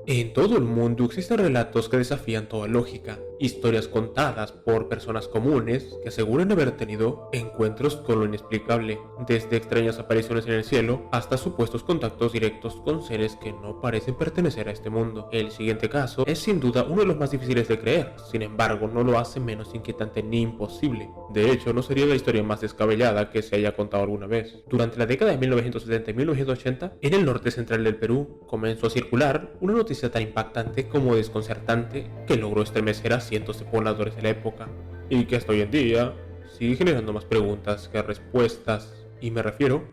En todo el mundo existen relatos que desafían toda lógica, historias contadas por personas comunes que aseguran haber tenido encuentros con lo inexplicable, desde extrañas apariciones en el cielo hasta supuestos contactos directos con seres que no parecen pertenecer a este mundo. El siguiente caso es sin duda uno de los más difíciles de creer, sin embargo no lo hace menos inquietante ni imposible. De hecho, no sería la historia más descabellada que se haya contado alguna vez. Durante la década de 1970 y 1980, en el norte central del Perú, comenzó a circular una noticia tan impactante como desconcertante que logró estremecer a cientos de pobladores de la época, y que hasta hoy en día sigue generando más preguntas que respuestas, y me refiero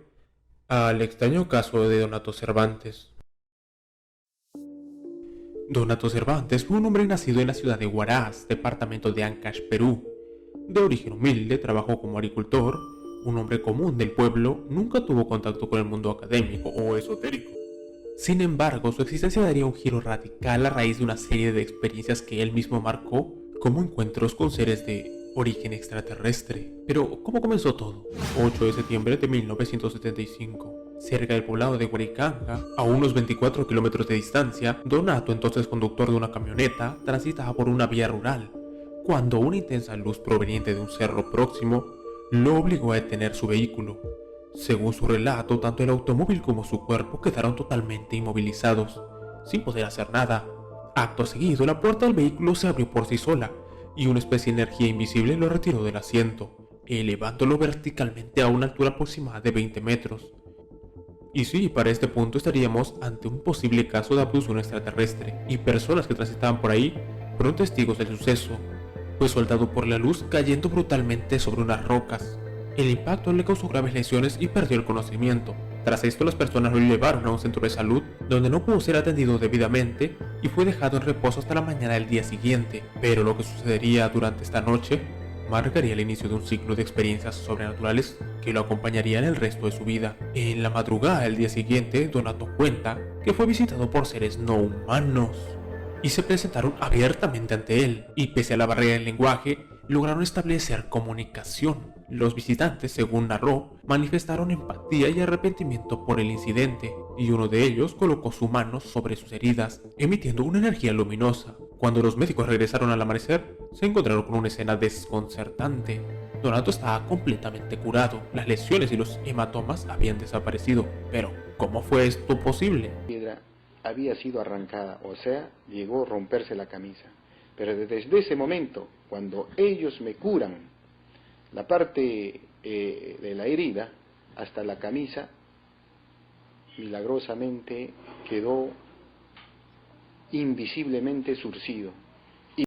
al extraño caso de Donato Cervantes. Donato Cervantes fue un hombre nacido en la ciudad de Huaraz, departamento de Ancash, Perú. De origen humilde, trabajó como agricultor. Un hombre común del pueblo, nunca tuvo contacto con el mundo académico o esotérico. Sin embargo, su existencia daría un giro radical a raíz de una serie de experiencias que él mismo marcó como encuentros con seres de origen extraterrestre. Pero, ¿cómo comenzó todo? 8 de septiembre de 1975. Cerca del poblado de Huaricanga, a unos 24 kilómetros de distancia, Donato, entonces conductor de una camioneta, transitaba por una vía rural, cuando una intensa luz proveniente de un cerro próximo lo obligó a detener su vehículo. Según su relato, tanto el automóvil como su cuerpo quedaron totalmente inmovilizados, sin poder hacer nada. Acto seguido, la puerta del vehículo se abrió por sí sola, y una especie de energía invisible lo retiró del asiento, elevándolo verticalmente a una altura aproximada de 20 metros. Y sí, para este punto estaríamos ante un posible caso de abducción extraterrestre, y personas que transitaban por ahí fueron testigos del suceso. Fue soldado por la luz cayendo brutalmente sobre unas rocas. El impacto le causó graves lesiones y perdió el conocimiento. Tras esto, las personas lo llevaron a un centro de salud donde no pudo ser atendido debidamente y fue dejado en reposo hasta la mañana del día siguiente. Pero lo que sucedería durante esta noche marcaría el inicio de un ciclo de experiencias sobrenaturales que lo acompañarían el resto de su vida. En la madrugada del día siguiente, Donato cuenta que fue visitado por seres no humanos y se presentaron abiertamente ante él, y pese a la barrera del lenguaje, lograron establecer comunicación. Los visitantes, según narró, manifestaron empatía y arrepentimiento por el incidente, y uno de ellos colocó su mano sobre sus heridas, emitiendo una energía luminosa. Cuando los médicos regresaron al amanecer, se encontraron con una escena desconcertante. Donato estaba completamente curado, las lesiones y los hematomas habían desaparecido. Pero, ¿cómo fue esto posible? Piedra había sido arrancada, o sea, llegó a romperse la camisa. Pero desde ese momento, cuando ellos me curan la parte de la herida, hasta la camisa, milagrosamente quedó invisiblemente surcido.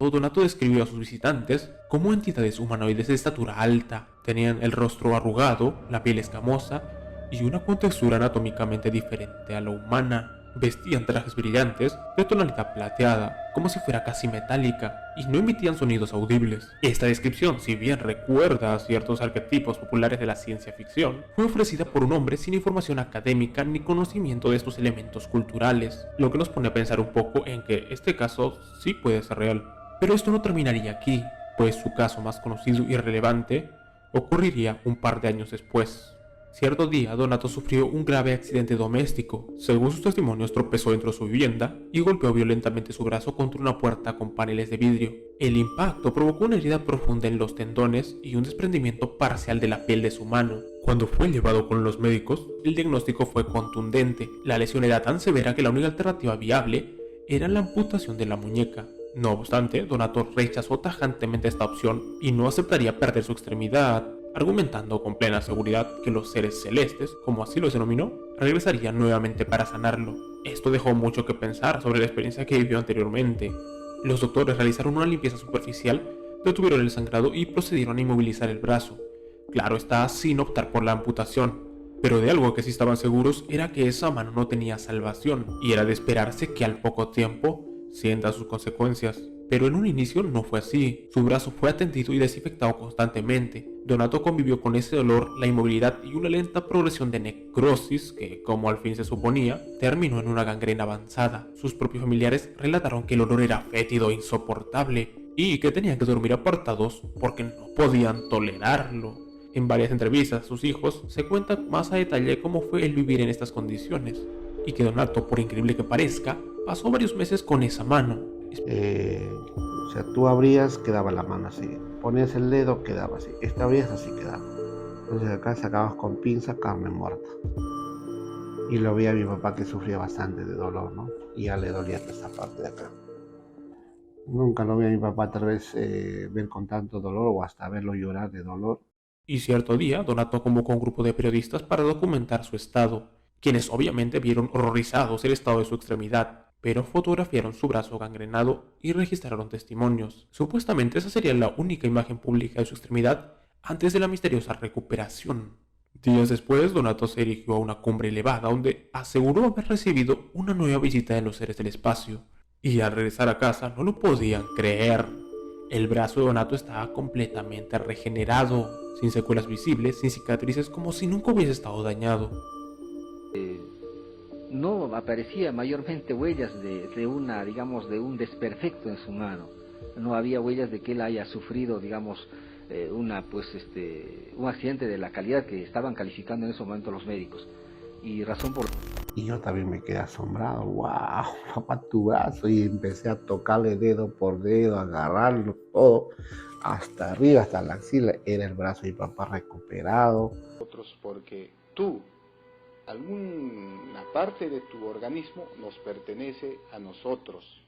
Donato describió a sus visitantes como entidades humanoides de estatura alta. Tenían el rostro arrugado, la piel escamosa y una contextura anatómicamente diferente a la humana. Vestían trajes brillantes de tonalidad plateada, como si fuera casi metálica, y no emitían sonidos audibles. Esta descripción, si bien recuerda a ciertos arquetipos populares de la ciencia ficción, fue ofrecida por un hombre sin información académica ni conocimiento de estos elementos culturales, lo que nos pone a pensar un poco en que este caso sí puede ser real. Pero esto no terminaría aquí, pues su caso más conocido y relevante ocurriría un par de años después. Cierto día, Donato sufrió un grave accidente doméstico. Según sus testimonios, tropezó dentro de su vivienda y golpeó violentamente su brazo contra una puerta con paneles de vidrio. El impacto provocó una herida profunda en los tendones y un desprendimiento parcial de la piel de su mano. Cuando fue llevado con los médicos, el diagnóstico fue contundente. La lesión era tan severa que la única alternativa viable era la amputación de la muñeca. No obstante, Donato rechazó tajantemente esta opción y no aceptaría perder su extremidad, argumentando con plena seguridad que los seres celestes, como así los denominó, regresarían nuevamente para sanarlo. Esto dejó mucho que pensar sobre la experiencia que vivió anteriormente. Los doctores realizaron una limpieza superficial, detuvieron el sangrado y procedieron a inmovilizar el brazo. Claro está, sin optar por la amputación. Pero de algo que sí estaban seguros era que esa mano no tenía salvación, y era de esperarse que al poco tiempo sienta sus consecuencias. Pero en un inicio no fue así. Su brazo fue atendido y desinfectado constantemente. Donato convivió con ese dolor, la inmovilidad y una lenta progresión de necrosis que, como al fin se suponía, terminó en una gangrena avanzada. Sus propios familiares relataron que el olor era fétido e insoportable y que tenían que dormir apartados porque no podían tolerarlo. En varias entrevistas a sus hijos se cuenta más a detalle cómo fue el vivir en estas condiciones. y que Donato, por increíble que parezca, pasó varios meses con esa mano. O sea, tú abrías, quedaba la mano así, ponías el dedo, quedaba así, esta abrías, así quedaba. Entonces acá sacabas con pinza carne muerta. Y lo vi a mi papá que sufría bastante de dolor, ¿no? Y ya le dolía hasta esa parte de acá. Nunca lo vi a mi papá tal vez ver con tanto dolor o hasta verlo llorar de dolor. Y cierto día, Donato convocó a un grupo de periodistas para documentar su estado, quienes obviamente vieron horrorizados el estado de su extremidad, pero fotografiaron su brazo gangrenado y registraron testimonios. Supuestamente esa sería la única imagen pública de su extremidad antes de la misteriosa recuperación. Días después, Donato se dirigió a una cumbre elevada donde aseguró haber recibido una nueva visita de los seres del espacio. Y al regresar a casa no lo podían creer. El brazo de Donato estaba completamente regenerado, sin secuelas visibles, sin cicatrices, como si nunca hubiese estado dañado. No aparecía mayormente huellas de un desperfecto en su mano. No había huellas de que él haya sufrido, un accidente de la calidad que estaban calificando en ese momento los médicos. Y yo también me quedé asombrado, wow, papá, tu brazo, y empecé a tocarle dedo por dedo, a agarrarlo todo, hasta arriba, hasta la axila, era el brazo de mi papá recuperado. Porque tú, alguna parte de tu organismo nos pertenece a nosotros.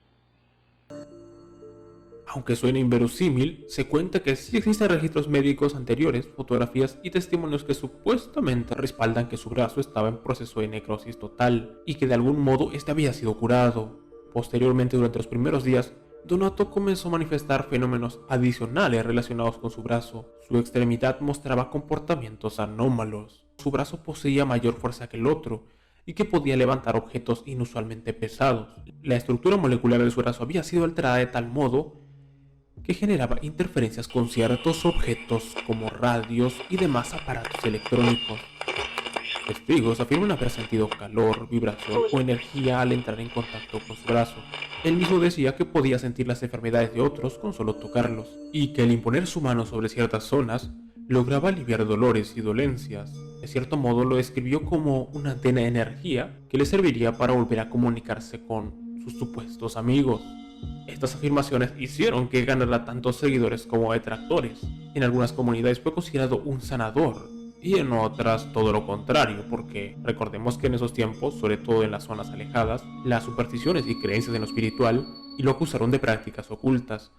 Aunque suene inverosímil, se cuenta que sí existen registros médicos anteriores, fotografías y testimonios que supuestamente respaldan que su brazo estaba en proceso de necrosis total y que de algún modo este había sido curado. Posteriormente, durante los primeros días, Donato comenzó a manifestar fenómenos adicionales relacionados con su brazo. Su extremidad mostraba comportamientos anómalos. Su brazo poseía mayor fuerza que el otro y que podía levantar objetos inusualmente pesados. La estructura molecular de su brazo había sido alterada de tal modo que generaba interferencias con ciertos objetos como radios y demás aparatos electrónicos. Testigos afirman haber sentido calor, vibración o energía al entrar en contacto con su brazo. Él mismo decía que podía sentir las enfermedades de otros con solo tocarlos, y que al imponer su mano sobre ciertas zonas, lograba aliviar dolores y dolencias. De cierto modo lo describió como una antena de energía que le serviría para volver a comunicarse con sus supuestos amigos. Estas afirmaciones hicieron que ganara tantos seguidores como detractores. En algunas comunidades fue considerado un sanador y en otras todo lo contrario, porque recordemos que en esos tiempos, sobre todo en las zonas alejadas, las supersticiones y creencias en lo espiritual y lo acusaron de prácticas ocultas,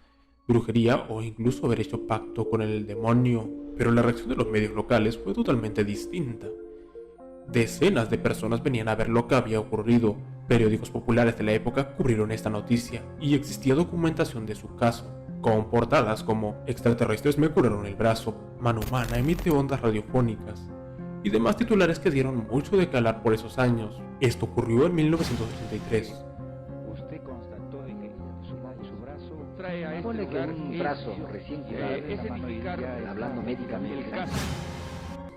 brujería o incluso haber hecho pacto con el demonio. Pero la reacción de los medios locales fue totalmente distinta. Decenas de personas venían a ver lo que había ocurrido. Periódicos populares de la época cubrieron esta noticia y existía documentación de su caso, con portadas como "Extraterrestres me curaron el brazo", "Mano humana emite ondas radiofónicas" y demás titulares que dieron mucho de calar por esos años. Esto ocurrió en 1983. Usted constató que su brazo trae a Supone que un brazo recién curado, hablando médicamente.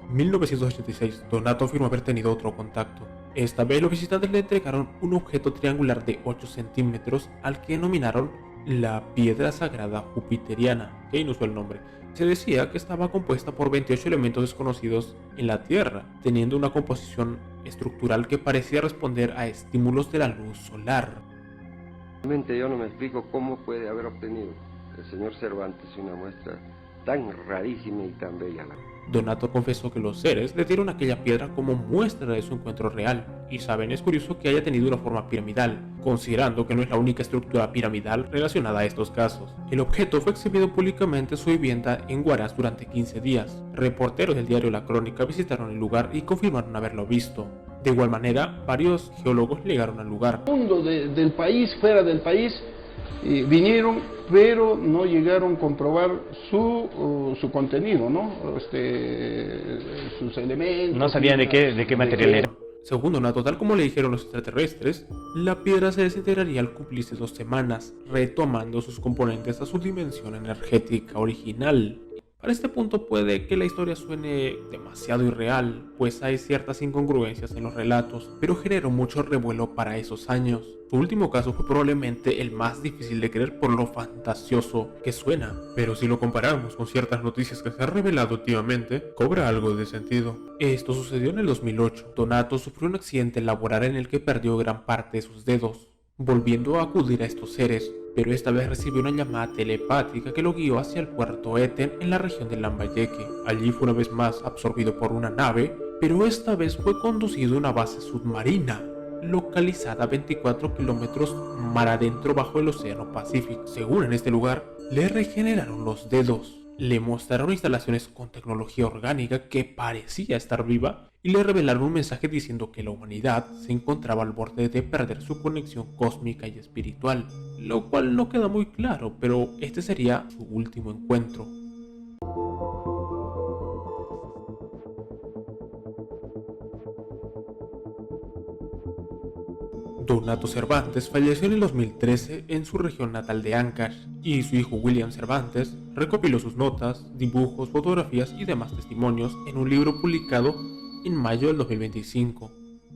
1986, Donato afirmó haber tenido otro contacto. Esta vez los visitantes le entregaron un objeto triangular de 8 centímetros al que denominaron la piedra sagrada jupiteriana, que inusó el nombre. Se decía que estaba compuesta por 28 elementos desconocidos en la Tierra, teniendo una composición estructural que parecía responder a estímulos de la luz solar. Realmente yo no me explico cómo puede haber obtenido el señor Cervantes una muestra tan rarísima y tan bella. Donato confesó que los seres le dieron aquella piedra como muestra de su encuentro real, y saben, es curioso que haya tenido una forma piramidal, considerando que no es la única estructura piramidal relacionada a estos casos. El objeto fue exhibido públicamente en su vivienda en Huaraz durante 15 días. Reporteros del diario La Crónica visitaron el lugar y confirmaron haberlo visto. De igual manera, varios geólogos llegaron al lugar. Mundo del país, fuera del país, vinieron, pero no llegaron a comprobar su contenido, ¿no? Sus elementos. No sabían de qué material era. Según Donato, tal como le dijeron los extraterrestres, la piedra se desintegraría al cumplirse 2 semanas, retomando sus componentes a su dimensión energética original. Para este punto puede que la historia suene demasiado irreal, pues hay ciertas incongruencias en los relatos, pero generó mucho revuelo para esos años. Su último caso fue probablemente el más difícil de creer por lo fantasioso que suena, pero si lo comparamos con ciertas noticias que se han revelado últimamente, cobra algo de sentido. Esto sucedió en el 2008. Donato sufrió un accidente laboral en el que perdió gran parte de sus dedos, volviendo a acudir a estos seres, pero esta vez recibió una llamada telepática que lo guió hacia el puerto Eten en la región de Lambayeque. Allí fue una vez más absorbido por una nave, pero esta vez fue conducido a una base submarina, localizada a 24 kilómetros mar adentro bajo el océano Pacífico. Según en este lugar, le regeneraron los dedos, le mostraron instalaciones con tecnología orgánica que parecía estar viva y le revelaron un mensaje diciendo que la humanidad se encontraba al borde de perder su conexión cósmica y espiritual, lo cual no queda muy claro, pero este sería su último encuentro. Donato Cervantes falleció en el 2013 en su región natal de Ancash, y su hijo William Cervantes recopiló sus notas, dibujos, fotografías y demás testimonios en un libro publicado en mayo del 2025.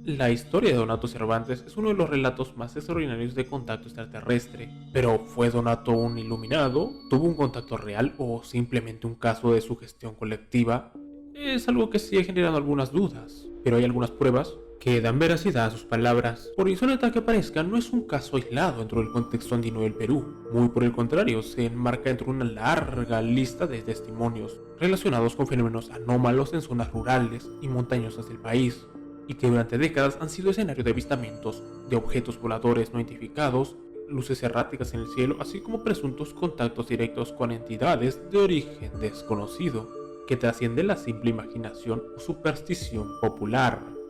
La historia de Donato Cervantes es uno de los relatos más extraordinarios de contacto extraterrestre, pero ¿fue Donato un iluminado? ¿Tuvo un contacto real o simplemente un caso de sugestión colectiva? Es algo que sigue generando algunas dudas, pero hay algunas pruebas que dan veracidad a sus palabras. Por insólita que parezca, no es un caso aislado dentro del contexto andino del Perú. Muy por el contrario, se enmarca dentro de una larga lista de testimonios relacionados con fenómenos anómalos en zonas rurales y montañosas del país, y que durante décadas han sido escenario de avistamientos de objetos voladores no identificados, luces erráticas en el cielo, así como presuntos contactos directos con entidades de origen desconocido, que trascienden la simple imaginación o superstición popular.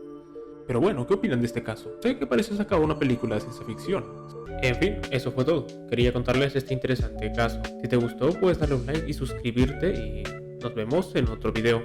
Pero bueno, ¿qué opinan de este caso? Sé que parece sacado una película de ciencia ficción. En fin, eso fue todo. Quería contarles este interesante caso. Si te gustó, puedes darle un like y suscribirte y nos vemos en otro video.